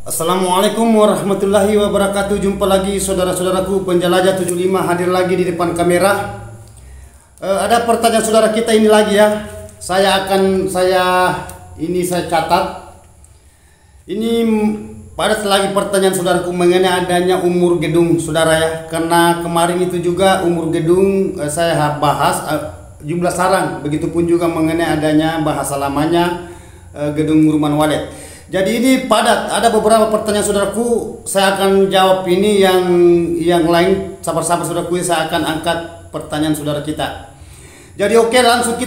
Assalamualaikum warahmatullahi wabarakatuh. Jumpa lagi saudara-saudaraku penjelajah 75 hadir lagi di depan kamera. Ada pertanyaan saudara kita ini lagi ya. Saya catat. Ini pada lagi pertanyaan saudaraku mengenai adanya umur gedung saudara ya. Karena kemarin itu juga umur gedung saya bahas jumlah sarang. Begitupun juga mengenai adanya bahasa lamanya gedung Ruman Walet. Jadi ini padat, ada beberapa pertanyaan saudaraku. Saya akan jawab ini yang lain. Sabar-sabar saudaraku, saya akan angkat pertanyaan saudara kita. Jadi oke, langsung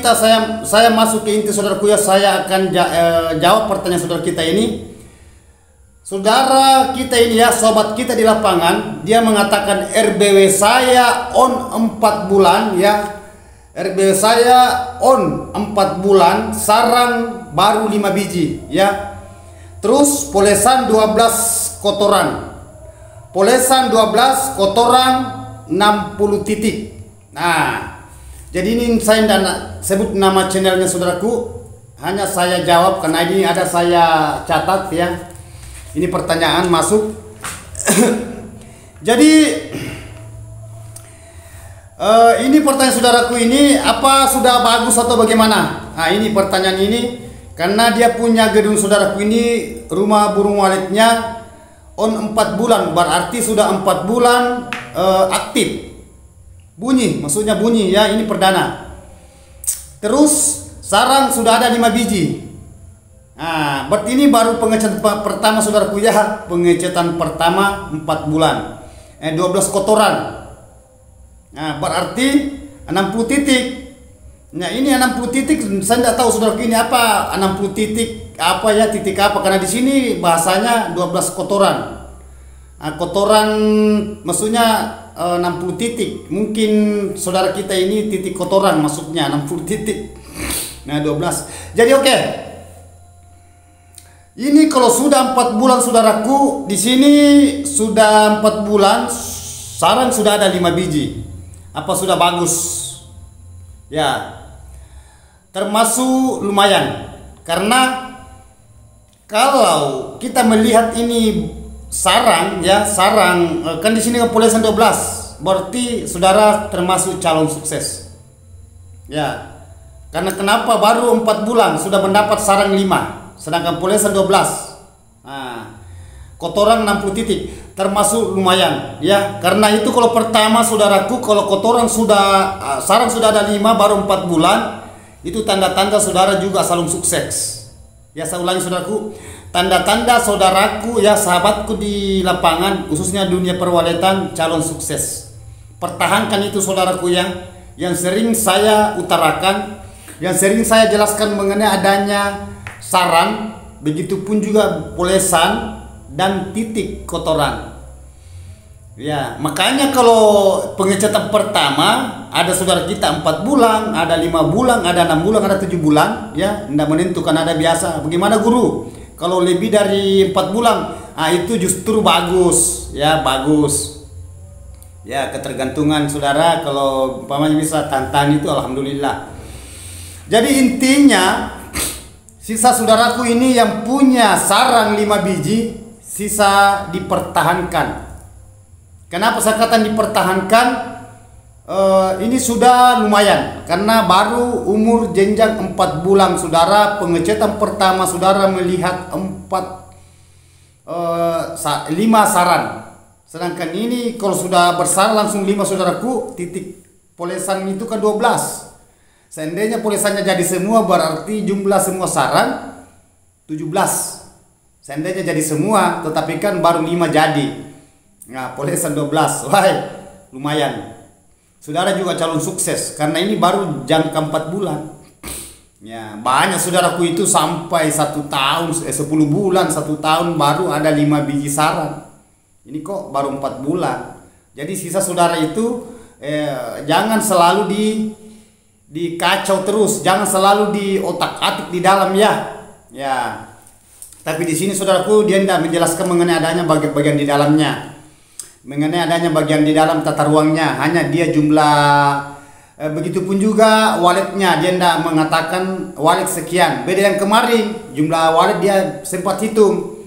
saya masuk ke inti saudaraku ya. Saya akan jawab pertanyaan saudara kita ini. Saudara kita ini ya, sobat kita di lapangan, dia mengatakan RBW saya on 4 bulan ya. RBW saya on 4 bulan, sarang baru 5 biji ya. Terus polesan 12 kotoran. Polesan 12 kotoran 60 titik. Nah, jadi ini saya tidak sebut nama channelnya saudaraku. Hanya saya jawab karena ini ada saya catat ya. Ini pertanyaan masuk. Jadi ini pertanyaan saudaraku ini, apa sudah bagus atau bagaimana? Nah, ini pertanyaan ini. Karena dia punya gedung saudaraku ini, rumah burung waletnya on 4 bulan, berarti sudah 4 bulan aktif. Bunyi, maksudnya bunyi ya, ini perdana. Terus sarang sudah ada 5 biji. Nah, berarti ini baru pengecetan pertama saudaraku ya, pengecetan pertama 4 bulan. 12 kotoran. Nah, berarti 60 titik. Nah, ini 60 titik, saya tidak tahu saudara ini apa 60 titik apa ya, titik apa, karena di sini bahasanya 12 kotoran. Nah, kotoran maksudnya 60 titik. Mungkin saudara kita ini titik kotoran maksudnya 60 titik. Nah, 12. Jadi oke. Ini kalau sudah 4 bulan saudaraku, di sini sudah 4 bulan, sarang sudah ada 5 biji. Apa sudah bagus? Ya, termasuk lumayan. Karena kalau kita melihat ini sarang ya, sarang kan di sini polesan 12, berarti saudara termasuk calon sukses. Ya. Karena kenapa baru 4 bulan sudah mendapat sarang 5, sedangkan polesan 12. Nah, kotoran 60 titik termasuk lumayan ya. Karena itu kalau pertama saudaraku, kalau kotoran sudah sarang sudah ada 5 baru 4 bulan, itu tanda-tanda saudara juga saling sukses ya. Saya ulangi saudaraku, tanda-tanda saudaraku ya, sahabatku di lapangan khususnya dunia perwaletan calon sukses. Pertahankan itu saudaraku ya, yang sering saya utarakan, yang sering saya jelaskan mengenai adanya sarang, begitupun juga polesan dan titik kotoran. Ya, makanya kalau pengecetan pertama ada saudara kita 4 bulan, ada 5 bulan, ada 6 bulan, ada 7 bulan, ya, tidak menentukan, ada biasa. Bagaimana guru? Kalau lebih dari 4 bulan, itu justru bagus, ya, bagus. Ya, ketergantungan saudara, kalau umpamanya bisa tantan itu alhamdulillah. Jadi intinya sisa saudaraku ini yang punya sarang 5 biji, sisa dipertahankan. Kenapa saya katakan dipertahankan? Ini sudah lumayan, karena baru umur jenjang 4 bulan saudara, pengecetan pertama saudara melihat 5 sarang. Sedangkan ini kalau sudah bersarang langsung 5 saudaraku, titik polesan itu kan 12. Seandainya polesannya jadi semua, berarti jumlah semua sarang 17. Seandainya jadi semua, tetapi kan baru 5 jadi. Nah, polesan 12, wah, lumayan. Saudara juga calon sukses, karena ini baru jangka 4 bulan. Ya, banyak saudaraku itu sampai 1 tahun, 10 bulan, 1 tahun baru ada 5 biji sarang. Ini kok baru 4 bulan. Jadi sisa saudara itu jangan selalu dikacau terus, jangan selalu di otak-atik di dalam ya. Ya. Tapi di sini saudaraku dia tidak menjelaskan mengenai adanya bagian di dalamnya. Mengenai adanya bagian di dalam tata ruangnya, hanya dia jumlah begitupun juga waletnya, dia tidak mengatakan walet sekian. Beda yang kemarin, jumlah walet dia sempat hitung.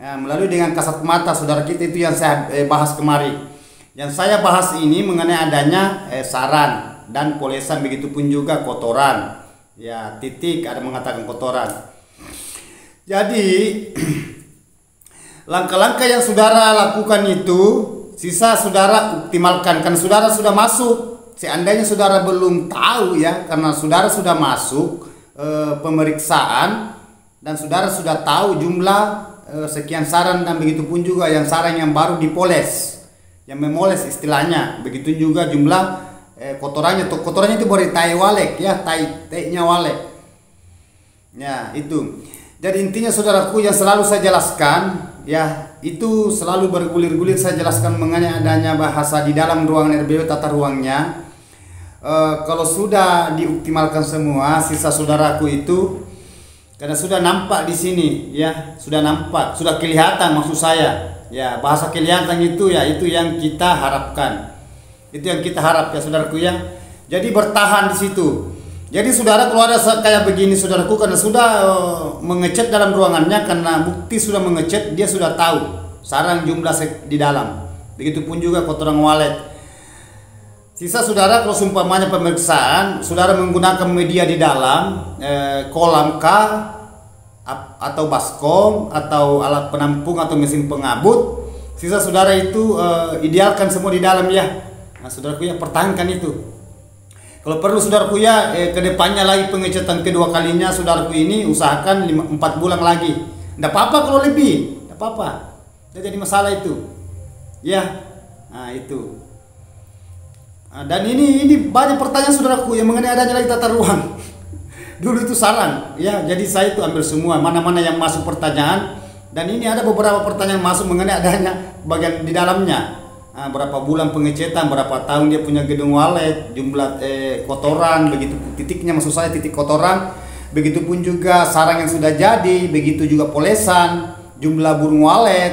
melalui dengan kasat mata saudara kita itu yang saya bahas kemarin. Yang saya bahas ini mengenai adanya saran dan polesan, begitupun juga kotoran. Ya, titik ada mengatakan kotoran. Jadi langkah-langkah yang saudara lakukan itu sisa saudara optimalkan, karena saudara sudah masuk. Seandainya saudara belum tahu ya, karena saudara sudah masuk pemeriksaan dan saudara sudah tahu jumlah sekian saran, dan begitu pun juga yang saran yang baru dipoles, yang memoles istilahnya, begitu juga jumlah kotorannya. Kotorannya itu dari tai walek ya, tai-nya walek ya itu. Jadi intinya saudaraku yang selalu saya jelaskan ya, itu selalu bergulir-gulir saya jelaskan mengenai adanya bahasa di dalam ruangan RBW, tata ruangnya. Kalau sudah dioptimalkan semua, sisa saudaraku itu karena sudah nampak di sini ya, sudah nampak, sudah kelihatan maksud saya ya, bahasa kelihatan itu ya, itu yang kita harapkan, itu yang kita harap ya saudaraku ya. Jadi bertahan di situ. Jadi saudara kalau ada kayak begini saudaraku, karena sudah mengecek dalam ruangannya, karena bukti sudah mengecek, dia sudah tahu sarang jumlah di dalam, begitupun juga kotoran walet. Sisa saudara kalau seumpamanya pemeriksaan, saudara menggunakan media di dalam, kolam K atau baskom atau alat penampung atau mesin pengabut, sisa saudara itu idealkan semua di dalam ya. Nah saudaraku ya, pertahankan itu. Kalau perlu saudaraku ya, kedepannya lagi pengecetan kedua kalinya saudaraku ini usahakan 4 bulan lagi. Tidak apa-apa kalau lebih, tidak apa-apa, tidak jadi masalah itu ya. Nah itu. Dan ini banyak pertanyaan saudaraku yang mengenai adanya lagi tata ruang. Dulu itu saran ya, jadi saya itu ambil semua mana-mana yang masuk pertanyaan, dan ini ada beberapa pertanyaan masuk mengenai adanya bagian di dalamnya. Berapa bulan pengecetan, berapa tahun dia punya gedung walet, jumlah kotoran, begitu titiknya, maksud saya titik kotoran, begitupun juga sarang yang sudah jadi, begitu juga polesan, jumlah burung walet,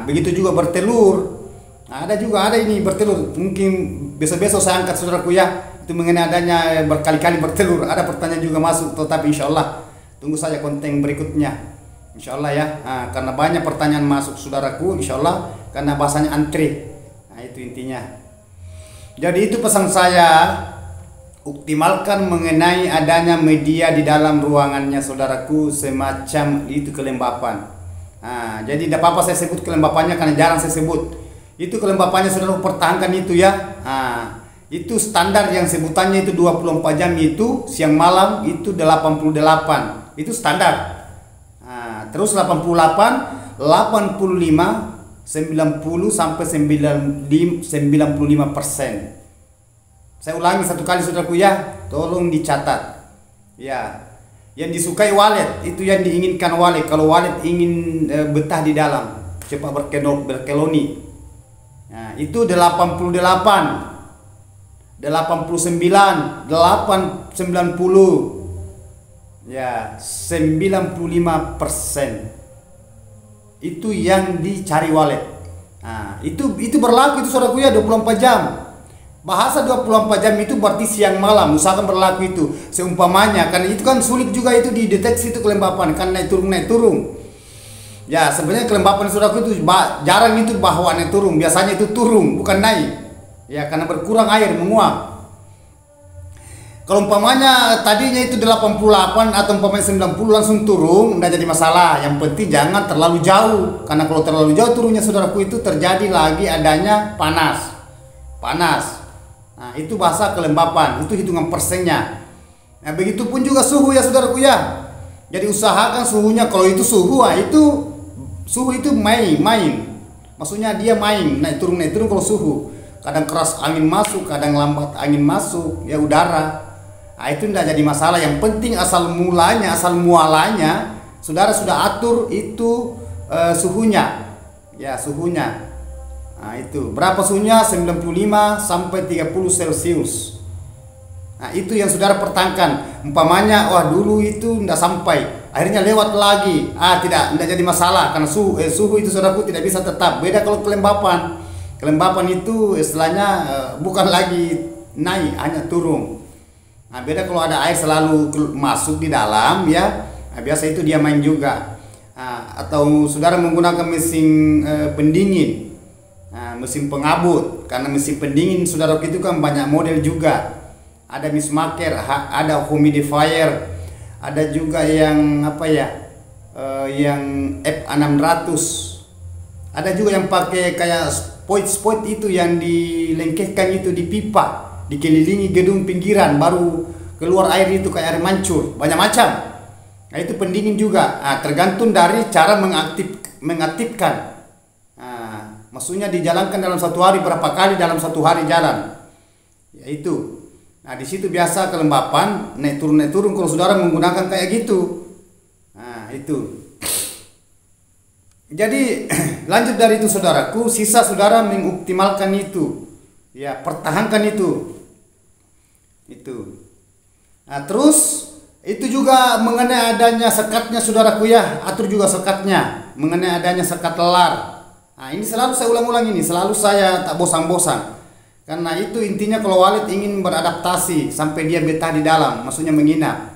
begitu juga bertelur. Ada juga, ada ini bertelur, mungkin besok-besok saya angkat saudaraku ya, itu mengenai adanya berkali-kali bertelur. Ada pertanyaan juga masuk, tetapi insya Allah tunggu saja konten berikutnya insya Allah ya. Karena banyak pertanyaan masuk saudaraku, insya Allah, karena bahasanya antri. Nah itu intinya. Jadi itu pesan saya, optimalkan mengenai adanya media di dalam ruangannya saudaraku, semacam itu kelembapan. Jadi tidak apa-apa saya sebut kelembapannya, karena jarang saya sebut. Itu kelembapannya saudara pertahankan itu ya. Itu standar yang sebutannya itu 24 jam, itu siang malam itu 88, itu standar. Terus 88, 85, 90 sampai 95%. Saya ulangi satu kali saudaraku ya, tolong dicatat ya. Yang disukai walet itu yang diinginkan walet. Kalau walet ingin betah di dalam, cepat berkeloni. Nah, itu 88, 89, 90 ya, 95%. Itu yang dicari walet. Nah, itu berlaku itu saudaraku ya, 24 jam. Bahasa 24 jam itu berarti siang malam, usahakan berlaku itu. Seumpamanya, karena itu kan sulit juga itu dideteksi itu kelembapan, kan naik turun. Ya sebenarnya kelembapan saudaraku itu jarang itu bahwa naik turun, biasanya itu turun bukan naik ya, karena berkurang air menguap. Kalau umpamanya tadinya itu 88 atau umpamanya 90 langsung turun, tidak jadi masalah. Yang penting jangan terlalu jauh, karena kalau terlalu jauh turunnya saudaraku itu terjadi lagi adanya panas. Nah itu bahasa kelembapan, itu hitungan persennya. Nah begitupun juga suhu ya saudaraku ya. Jadi usahakan suhunya, kalau itu suhu suhu itu main, maksudnya dia main naik turun kalau suhu. Kadang keras angin masuk, kadang lambat angin masuk ya, udara. Nah itu tidak jadi masalah. Yang penting asal mualanya saudara sudah atur itu suhunya ya, suhunya. Nah itu berapa suhunya, 95 sampai 30 Celcius. Nah itu yang saudara pertahankan. Umpamanya wah dulu itu tidak sampai, akhirnya lewat lagi, tidak jadi masalah, karena suhu itu saudaraku tidak bisa tetap. Beda kalau kelembapan itu istilahnya bukan lagi naik, hanya turun. Nah beda kalau ada air selalu masuk di dalam ya, biasa itu dia main juga. atau saudara menggunakan mesin pendingin, mesin pengabut, karena mesin pendingin saudaraku itu kan banyak model juga. Ada mismaker, ada humidifier, ada juga yang apa ya, yang F600, ada juga yang pakai kayak spoit itu yang dilengketkan itu di pipa, dikelilingi gedung pinggiran baru keluar air itu kayak air mancur, banyak macam. Nah itu pendingin juga, tergantung dari cara mengaktifkan. Maksudnya dijalankan dalam satu hari berapa kali dalam satu hari jalan, ya itu. Nah di situ biasa kelembapan naik turun kalau saudara menggunakan kayak gitu. Nah itu. Jadi lanjut dari itu saudaraku, sisa saudara mengoptimalkan itu, ya pertahankan itu. Nah terus itu juga mengenai adanya sekatnya saudaraku ya, atur juga sekatnya mengenai adanya sekat lelar. Nah ini selalu saya ulang-ulang, ini selalu saya tak bosan-bosan. Karena itu intinya kalau walet ingin beradaptasi sampai dia betah di dalam, maksudnya menginap.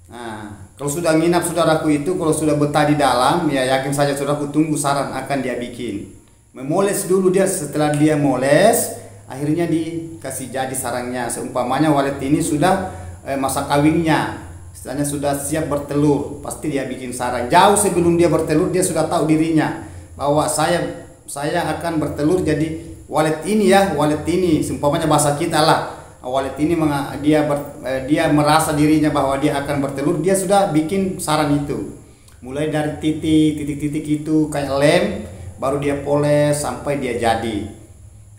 Nah, kalau sudah nginap saudaraku itu, kalau sudah betah di dalam, ya yakin saja saudaraku tunggu sarang akan dia bikin. Memoles dulu dia, setelah dia moles, akhirnya dikasih jadi sarangnya. Seumpamanya walet ini sudah masa kawinnya, istilahnya sudah siap bertelur, pasti dia bikin sarang. Jauh sebelum dia bertelur dia sudah tahu dirinya bahwa saya akan bertelur jadi walet ini ya, walet ini, seumpamanya bahasa kita lah, walet ini dia merasa dirinya bahwa dia akan bertelur, dia sudah bikin sarang itu, mulai dari titik-titik itu kayak lem, baru dia poles sampai dia jadi.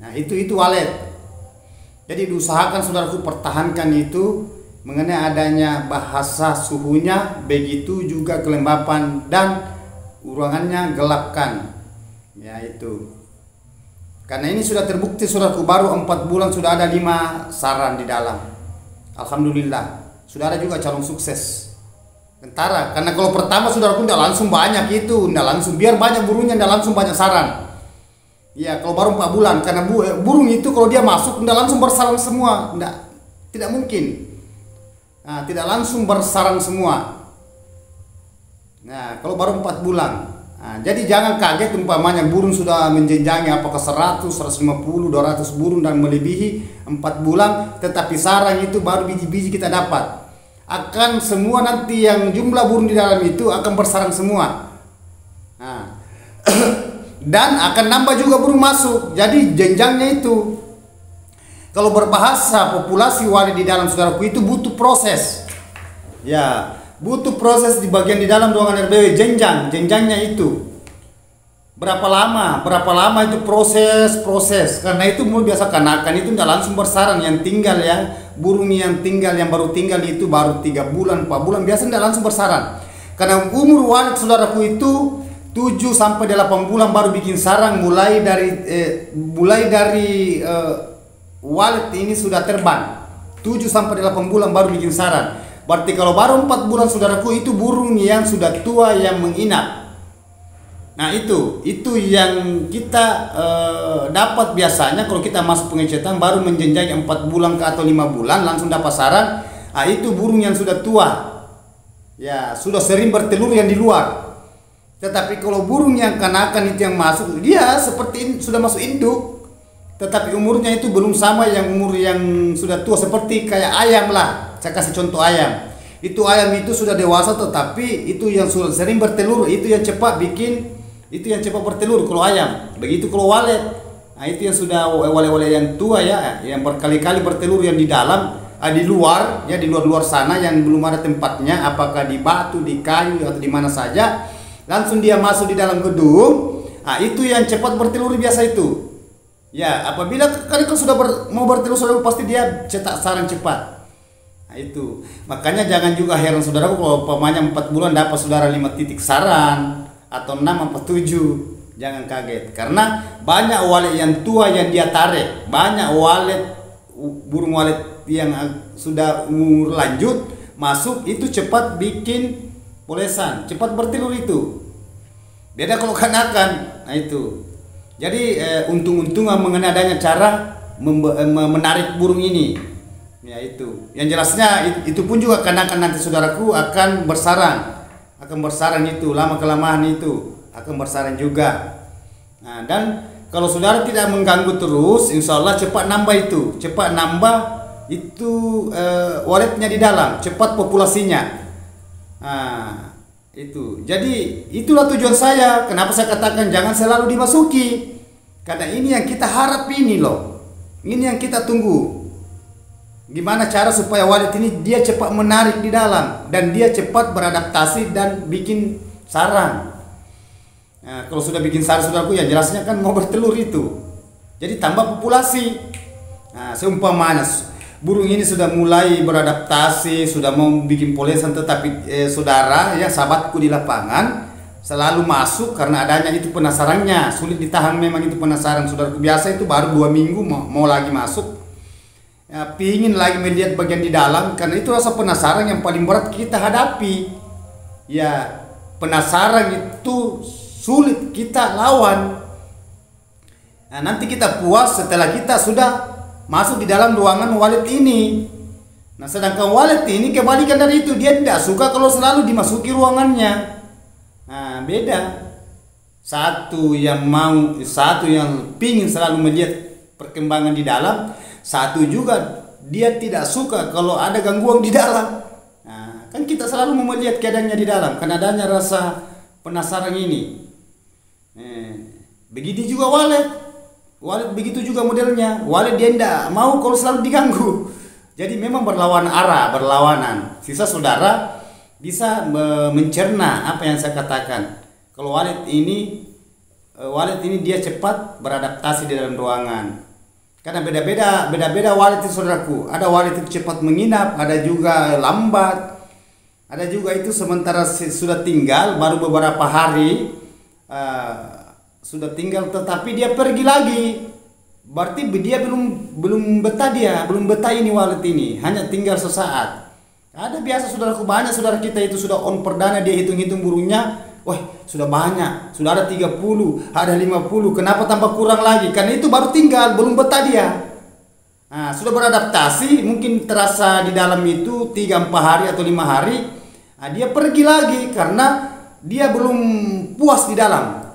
Nah itu walet. Jadi diusahakan saudaraku pertahankan itu mengenai adanya bahasa suhunya, begitu juga kelembapan dan ruangannya gelapkan, ya itu. Karena ini sudah terbukti saudaraku, baru 4 bulan sudah ada 5 saran di dalam. Alhamdulillah. Saudara juga calon sukses. Tentara. Karena kalau pertama saudaraku tidak langsung banyak itu, tidak langsung, biar banyak burungnya tidak langsung banyak sarang. Ya kalau baru 4 bulan, karena burung itu kalau dia masuk tidak langsung bersarang semua, tidak mungkin. Nah, tidak langsung bersarang semua. Nah kalau baru 4 bulan. Nah, jadi jangan kaget umpamanya burung sudah menjenjangi apakah 100, 150, 200 burung dan melebihi 4 bulan, tetapi sarang itu baru biji-biji kita dapat. Akan semua nanti yang jumlah burung di dalam itu akan bersarang semua. Nah, dan akan nambah juga burung masuk. Jadi jenjangnya itu. Kalau berbahasa populasi walet di dalam saudaraku itu butuh proses. Ya. Butuh proses di bagian di dalam ruangan RBW, jenjangnya itu berapa lama itu proses, karena itu mulai biasa kanakan itu tidak langsung bersarang, yang tinggal ya burung yang baru tinggal itu baru 3 bulan 4 bulan biasa tidak langsung bersarang, karena umur walet saudaraku itu 7 sampai 8 bulan baru bikin sarang, mulai dari walet ini sudah terbang 7 sampai 8 bulan baru bikin sarang. Berarti kalau baru 4 bulan saudaraku itu burung yang sudah tua yang menginap. Nah itu yang kita dapat biasanya kalau kita masuk pengecetan baru menjenjang 4 bulan ke atau 5 bulan langsung dapat sarang. Nah itu burung yang sudah tua, ya sudah sering bertelur yang di luar. Tetapi kalau burung yang kanakan itu yang masuk, dia seperti sudah masuk induk, tetapi umurnya itu belum sama yang umur yang sudah tua, seperti kayak ayam lah. Saya kasih contoh ayam. Itu ayam itu sudah dewasa, tetapi itu yang sudah sering bertelur, itu yang cepat bertelur kalau ayam. Begitu kalau walet. Nah, itu yang sudah walet-walet yang tua ya, yang berkali-kali bertelur yang di dalam, di luar ya, di luar sana yang belum ada tempatnya, apakah di batu, di kayu atau di mana saja, langsung dia masuk di dalam gedung. Nah, itu yang cepat bertelur biasa itu. Ya, apabila kalau sudah mau bertelur sudah pasti dia cetak sarang cepat. Nah, itu makanya jangan juga heran saudaraku kalau umpamanya 4 bulan dapat saudara 5 titik sarang atau 6 atau 7, jangan kaget karena banyak walet yang tua yang dia tarik, banyak burung walet yang sudah umur lanjut masuk itu cepat bikin polesan, cepat bertelur itu. Beda kalau kanakan. Nah itu. Jadi untung-untungan mengenai adanya cara menarik burung ini. Ya itu. Yang jelasnya itu pun juga kanakan nanti saudaraku akan bersarang akan bersarang itu, lama kelamaan itu akan bersarang juga. Nah, dan kalau saudara tidak mengganggu terus, insya Allah cepat nambah itu, waletnya di dalam, cepat populasinya. Nah, itu. Jadi itulah tujuan saya. Kenapa saya katakan jangan selalu dimasuki? Karena ini yang kita harap ini loh. Ini yang kita tunggu. Gimana cara supaya walet ini dia cepat menarik di dalam dan dia cepat beradaptasi dan bikin sarang. Nah, kalau sudah bikin sarang saudaraku ya jelasnya kan mau bertelur itu. Jadi tambah populasi. Nah, seumpamanya burung ini sudah mulai beradaptasi, sudah mau bikin polesan, tetapi saudara ya sahabatku di lapangan selalu masuk karena adanya itu penasarannya, sulit ditahan memang itu penasaran saudaraku. Biasa itu baru 2 minggu mau lagi masuk. Ya, pingin lagi melihat bagian di dalam karena itu rasa penasaran yang paling berat kita hadapi. Ya, penasaran itu sulit kita lawan. Nah, nanti kita puas setelah kita sudah masuk di dalam ruangan walet ini. Nah, sedangkan walet ini kebalikan dari itu, dia tidak suka kalau selalu dimasuki ruangannya. Nah, beda. Satu yang pingin selalu melihat perkembangan di dalam, satu juga dia tidak suka kalau ada gangguan di dalam. Nah, kan kita selalu mau melihat keadaannya di dalam karena adanya rasa penasaran ini. Begitu juga walet begitu juga modelnya. Walet dia tidak mau kalau selalu diganggu. Jadi memang berlawanan. Sisa saudara bisa mencerna apa yang saya katakan. Kalau walet ini dia cepat beradaptasi di dalam ruangan. Karena beda-beda walet itu saudaraku. Ada walet itu cepat menginap, ada juga lambat. Ada juga itu sementara sudah tinggal baru beberapa hari sudah tinggal tetapi dia pergi lagi. Berarti dia belum betah ini walet ini, hanya tinggal sesaat. Ada biasa saudaraku, banyak saudara kita itu sudah on perdana, dia hitung-hitung burungnya. Wah, sudah banyak, sudah ada 30, ada 50, kenapa tambah kurang lagi? Karena itu baru tinggal, belum betah dia. Nah, sudah beradaptasi, mungkin terasa di dalam itu 3-4 hari atau 5 hari. Nah, dia pergi lagi karena dia belum puas di dalam.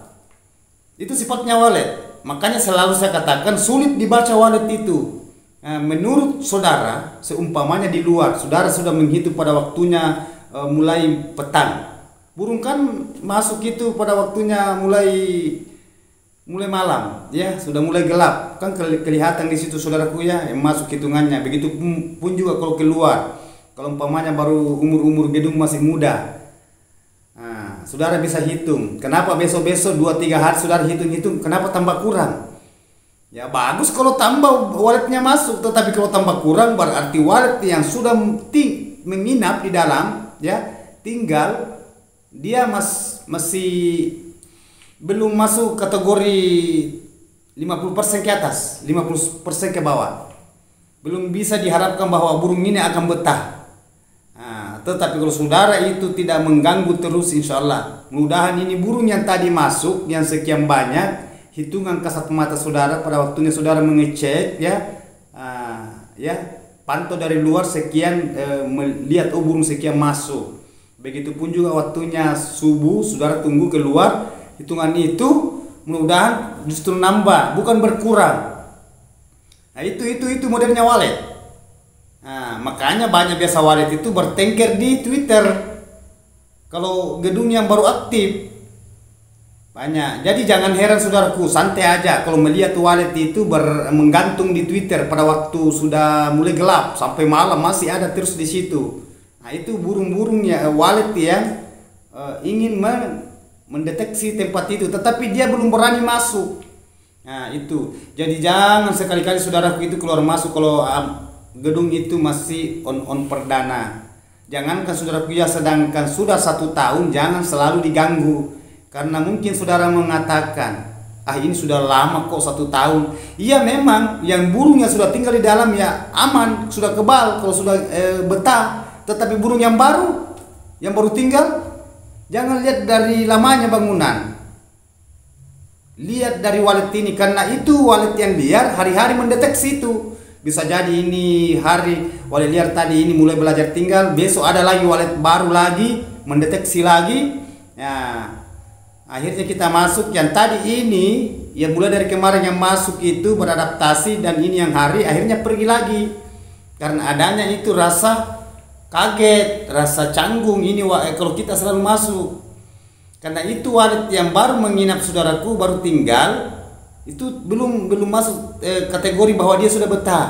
Itu sifatnya walet. Makanya selalu saya katakan sulit dibaca walet itu. Nah, menurut saudara, seumpamanya di luar, saudara sudah menghitung pada waktunya mulai petang. Burung kan masuk itu pada waktunya mulai malam, ya sudah mulai gelap, kan kelihatan di situ saudaraku ya, yang masuk hitungannya. Begitu pun juga kalau keluar, kalau umpamanya baru umur gedung masih muda, nah, saudara bisa hitung. Kenapa besok 2-3 hari saudara hitung, kenapa tambah kurang? Ya bagus kalau tambah waletnya masuk, tetapi kalau tambah kurang berarti walet yang sudah menginap di dalam, ya tinggal. Dia masih belum masuk kategori 50% ke atas, 50% ke bawah. Belum bisa diharapkan bahwa burung ini akan betah. Nah, tetapi kalau saudara itu tidak mengganggu terus, insya Allah mudahan ini burung yang tadi masuk yang sekian banyak, hitungan kasat mata saudara pada waktunya saudara mengecek ya pantau dari luar sekian, melihat burung sekian masuk. Begitupun juga waktunya subuh, saudara tunggu keluar, hitungan itu mudah-mudahan justru nambah, bukan berkurang. Nah, itu modelnya walet. Nah, makanya banyak biasa walet itu bertengkar di Twitter. Kalau gedung yang baru aktif banyak. Jadi jangan heran saudaraku, santai aja kalau melihat walet itu menggantung di Twitter pada waktu sudah mulai gelap sampai malam masih ada terus di situ. Nah, itu burung-burung ya walet yang ingin mendeteksi tempat itu, tetapi dia belum berani masuk. Nah, itu. Jadi jangan sekali-kali saudaraku itu keluar masuk kalau gedung itu masih on perdana. Jangankan saudaraku ya, sedangkan sudah 1 tahun jangan selalu diganggu. Karena mungkin saudara mengatakan, ini sudah lama kok 1 tahun. Iya memang, yang burung yang sudah tinggal di dalam ya aman, sudah kebal kalau sudah betah. Tetapi burung yang baru tinggal, jangan lihat dari lamanya bangunan, lihat dari walet ini. Karena itu walet yang liar hari-hari mendeteksi itu. Bisa jadi ini hari walet liar tadi ini mulai belajar tinggal, besok ada lagi walet baru lagi mendeteksi lagi. Ya, akhirnya kita masuk yang tadi ini, ya mulai dari kemarin yang masuk itu beradaptasi, dan ini yang hari akhirnya pergi lagi karena adanya itu rasa kaget, rasa canggung ini kalau kita selalu masuk. Karena itu walet yang baru menginap saudaraku, baru tinggal itu belum masuk kategori bahwa dia sudah betah.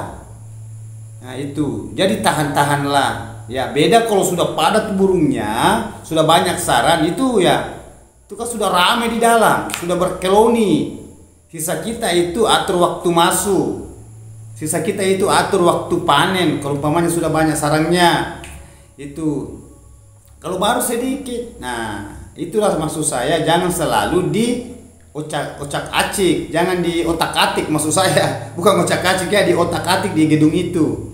Nah itu, jadi tahan-tahanlah. Ya beda kalau sudah padat burungnya, sudah banyak sarang itu ya, itu kan sudah ramai di dalam, sudah berkeloni. Sisa kita itu atur waktu masuk, sisa kita itu atur waktu panen. Kalau umpamanya sudah banyak sarangnya, itu kalau baru sedikit. Nah itulah maksud saya, jangan selalu di ocak-acik, jangan di otak-atik maksud saya, bukan ocak-acik ya, di otak-atik di gedung itu.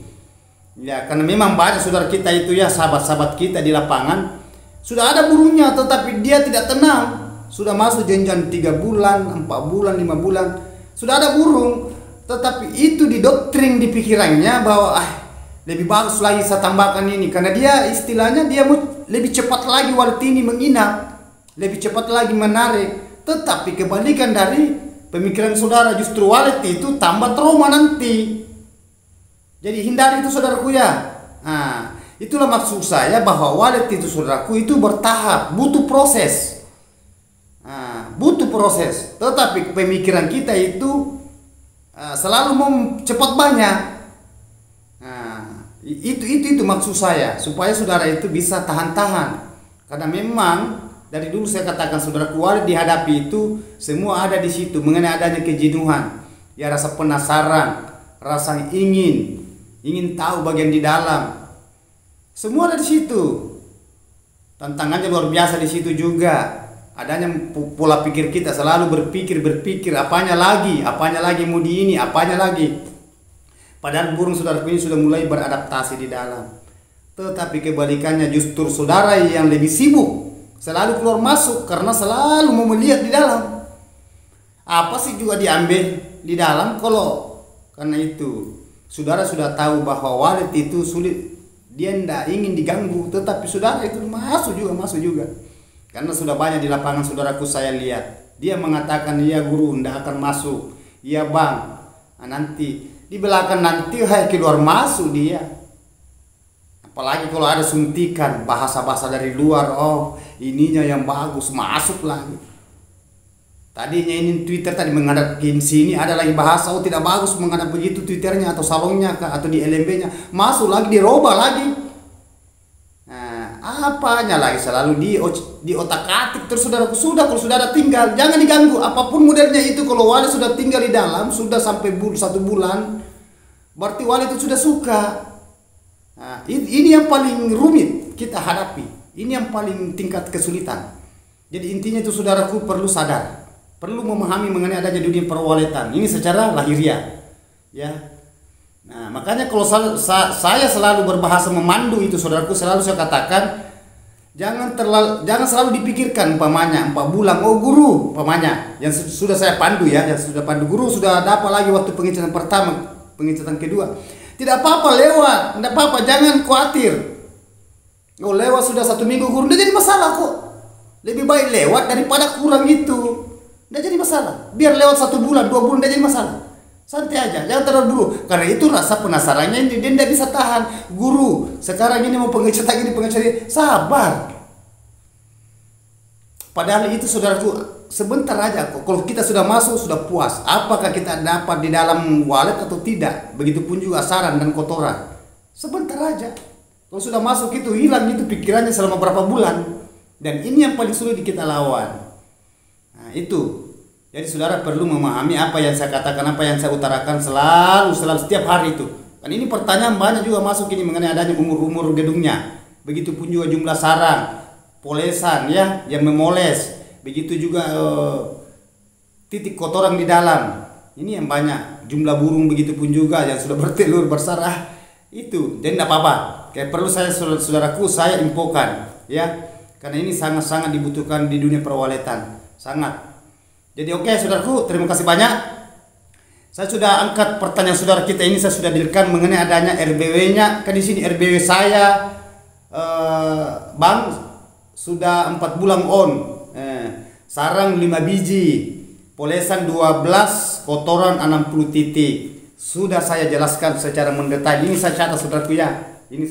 Ya karena memang banyak saudara kita itu ya, sahabat-sahabat kita di lapangan sudah ada burungnya tetapi dia tidak tenang. Sudah masuk jenjang 3 bulan, 4 bulan, 5 bulan, sudah ada burung, tetapi itu didoktrin di pikirannya bahwa lebih bagus lagi saya tambahkan ini, karena dia istilahnya dia mau lebih cepat lagi walet ini menginap, lebih cepat lagi menarik. Tetapi kebalikan dari pemikiran saudara, justru walet itu tambah trauma nanti. Jadi hindari itu saudaraku ya. Nah, itulah maksud saya bahwa walet itu saudaraku itu bertahap, butuh proses. Nah, butuh proses. Tetapi pemikiran kita itu selalu mau cepat banyak. Nah, itu maksud saya, supaya saudara itu bisa tahan-tahan. Karena memang dari dulu saya katakan saudaraku, walet dihadapi itu semua ada di situ, mengenai adanya kejenuhan, ya rasa penasaran, rasa ingin tahu bagian di dalam, semua ada di situ. Tantangannya luar biasa di situ juga. Adanya pola pikir kita selalu berpikir apanya lagi mau di ini, apanya lagi. Padahal burung saudaraku ini sudah mulai beradaptasi di dalam. Tetapi kebalikannya, justru saudara yang lebih sibuk selalu keluar masuk karena selalu mau melihat di dalam. Apa sih juga diambil di dalam, karena itu saudara sudah tahu bahwa walet itu sulit, dia tidak ingin diganggu, tetapi saudara itu masuk juga. Karena sudah banyak di lapangan saudaraku saya lihat, dia mengatakan iya guru tidak akan masuk, iya bang, nanti di belakang nanti keluar masuk dia. Apalagi kalau ada suntikan bahasa-bahasa dari luar, ininya yang bagus masuk lagi. Tadinya ini Twitter tadi menghadap ke sini, ada lagi bahasa tidak bagus menghadap begitu Twitternya atau salonnya atau di LMB-nya, masuk lagi dirubah lagi. Nah, apanya lagi selalu di otak-atik terus saudaraku. Kalau saudara tinggal jangan diganggu apapun modelnya itu. Kalau walet sudah tinggal di dalam sudah sampai 1 bulan, berarti walet itu sudah suka. Nah, ini yang paling rumit kita hadapi, ini yang paling tingkat kesulitan. Jadi intinya itu saudaraku perlu sadar, perlu memahami mengenai adanya dunia perwaletan ini secara lahiriah, ya. Nah makanya kalau saya selalu berbahasa memandu itu saudaraku, selalu saya katakan jangan selalu dipikirkan umpamanya 4 bulan, guru umpamanya yang sudah saya pandu ya, yang sudah pandu guru sudah ada apa lagi waktu pengecatan pertama, pengecatan kedua, tidak apa-apa lewat, tidak apa-apa, jangan khawatir. Lewat sudah 1 minggu guru, tidak jadi masalah kok. Lebih baik lewat daripada kurang itu. Tidak jadi masalah. Biar lewat 1 bulan, 2 bulan tidak jadi masalah. Santai aja, jangan terlalu dulu. Karena itu rasa penasarannya dia tidak bisa tahan. Guru, sekarang ini mau pengecatan ini, sabar. Padahal itu saudaraku sebentar aja kok. Kalau kita sudah masuk sudah puas. Apakah kita dapat di dalam walet atau tidak? Begitupun juga sarang dan kotoran. Sebentar aja. Kalau sudah masuk itu hilang itu pikirannya selama berapa bulan. Dan ini yang paling sulit kita lawan. Nah, itu. Jadi saudara perlu memahami apa yang saya katakan, apa yang saya utarakan selalu setiap hari itu. Kan ini pertanyaan banyak juga masuk ini mengenai adanya umur gedungnya. Begitupun juga jumlah sarang, polesan ya yang memoles. Begitu juga titik kotoran di dalam. Ini yang banyak. Jumlah burung begitupun juga yang sudah bertelur, bersarah. Itu. Jadi tidak apa-apa. Kayak perlu saudaraku saya infokan ya. Karena ini sangat-sangat dibutuhkan di dunia perwaletan. Sangat. Jadi oke saudaraku, terima kasih banyak. Saya sudah angkat pertanyaan saudara kita ini, saya sudah direkam mengenai adanya RBW-nya. Kan di sini RBW saya, Bang, sudah 4 bulan on. Sarang 5 biji, polesan 12, kotoran 60 titik. Sudah saya jelaskan secara mendetail. Ini saya catat saudaraku ya. Ini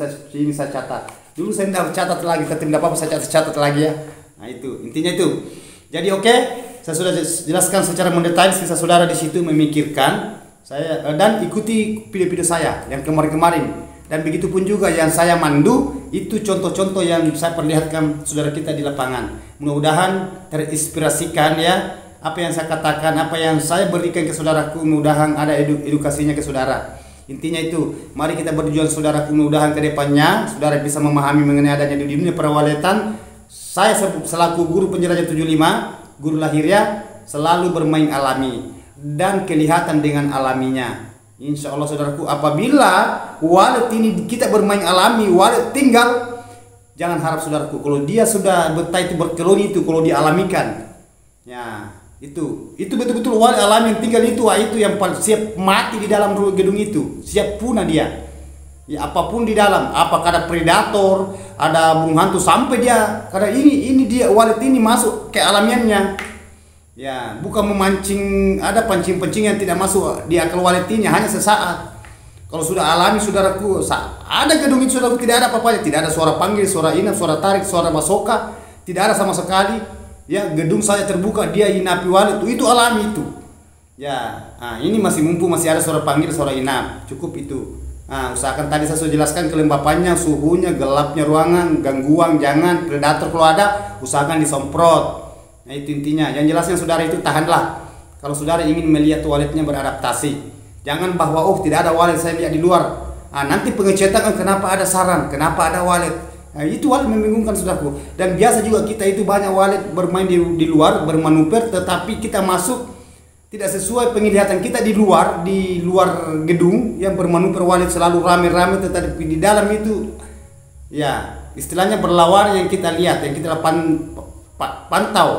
saya catat. Dulu saya tidak catat lagi, tapi tidak apa-apa saya catat lagi ya. Nah itu intinya itu. Jadi oke, saya sudah jelaskan secara mendetail. Sisa saudara di situ memikirkan saya dan ikuti video-video saya yang kemarin-kemarin. Dan begitu pun juga yang saya mandu, itu contoh-contoh yang saya perlihatkan saudara kita di lapangan. Mudah-mudahan terinspirasikan ya, apa yang saya katakan, apa yang saya berikan ke saudaraku, mudah-mudahan ada edukasinya ke saudara. Intinya itu, mari kita berjuang saudaraku, mudah-mudahan ke depannya saudara bisa memahami mengenai adanya di dunia perawaletan. Saya selaku guru penjelajahan 75, guru lahiriah, selalu bermain alami dan kelihatan dengan alaminya. Insya Allah saudaraku, apabila walet ini kita bermain alami, walet tinggal, jangan harap saudaraku kalau dia sudah betah itu berkeloni itu kalau dialamikan ya itu betul-betul walet alami yang tinggal itu yang siap mati di dalam gedung itu, siap punah dia ya, apapun di dalam, apakah ada predator, ada burung hantu, sampai dia karena ini dia walet ini masuk ke alamiannya ya, bukan memancing, ada pancing-pancing yang tidak masuk di akal walet ini hanya sesaat. Kalau sudah alami saudaraku, ada gedung itu saudaraku tidak ada apa-apa, tidak ada suara panggil, suara inap, suara tarik, suara masoka, tidak ada sama sekali. Ya, gedung saya terbuka, dia inapi walet itu alami itu. Ya, nah, ini masih mumpung masih ada suara panggil, suara inap, cukup itu. Nah, usahakan tadi saya sudah jelaskan kelembapannya, suhunya, gelapnya ruangan, gangguan jangan, predator kalau ada usahakan disemprot. Nah itu intinya, yang jelasnya saudara itu tahanlah. Kalau saudara ingin melihat waletnya beradaptasi, jangan bahwa tidak ada walet saya lihat di luar. Nah, nanti pengecetan kenapa ada sarang, kenapa ada walet. Nah, itu walet membingungkan saudaraku. Dan biasa juga kita itu banyak walet bermain di luar, bermanuver, tetapi kita masuk tidak sesuai penglihatan kita di luar gedung yang bermanuver walet selalu rame-rame, tetapi di dalam itu ya istilahnya berlawan yang kita lihat, yang kita pantau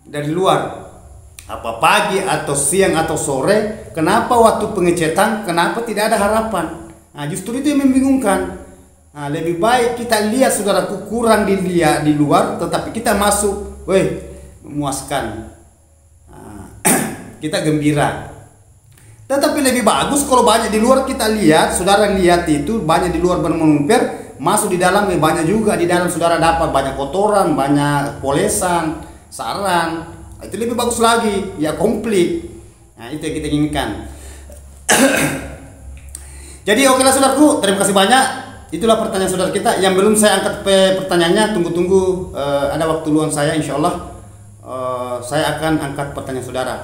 dari luar, apa pagi atau siang atau sore, kenapa waktu pengecetan kenapa tidak ada harapan. Nah justru itu yang membingungkan. Nah, lebih baik kita lihat saudaraku kurang dilihat di luar, tetapi kita masuk, memuaskan, kita gembira. Tetapi lebih bagus kalau banyak di luar kita lihat, saudara lihat itu banyak di luar bermanuver, masuk di dalam banyak juga di dalam saudara dapat banyak kotoran, banyak polesan, sarang, itu lebih bagus lagi ya, komplit. Nah itu yang kita inginkan. Jadi okelah saudaraku, terima kasih banyak. Itulah pertanyaan saudara kita yang belum saya angkat pertanyaannya. Tunggu ada waktu luang saya, insya Allah saya akan angkat pertanyaan saudara.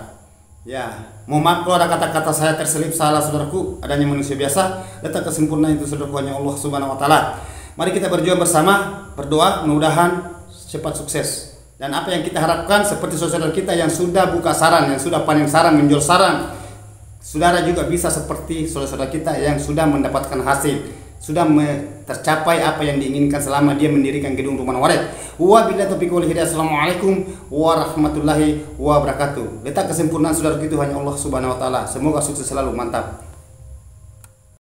Ya, mohon maaf kalau ada kata-kata saya terselip salah saudaraku, adanya manusia biasa. Letak kesempurnaan itu saudaraku hanya Allah Subhanahu wa taala. Mari kita berjuang bersama, berdoa mudah-mudahan cepat sukses. Dan apa yang kita harapkan seperti saudara kita yang sudah buka sarang, yang sudah panen sarang, menjual sarang, saudara juga bisa seperti saudara kita yang sudah mendapatkan hasil, sudah tercapai apa yang diinginkan selama dia mendirikan gedung rumah walet. Wabillahi taufiq wal hidayah. Assalamualaikum warahmatullahi wabarakatuh. Letak kesempurnaan saudara itu hanya Allah Subhanahu wa taala. Semoga sukses selalu, mantap.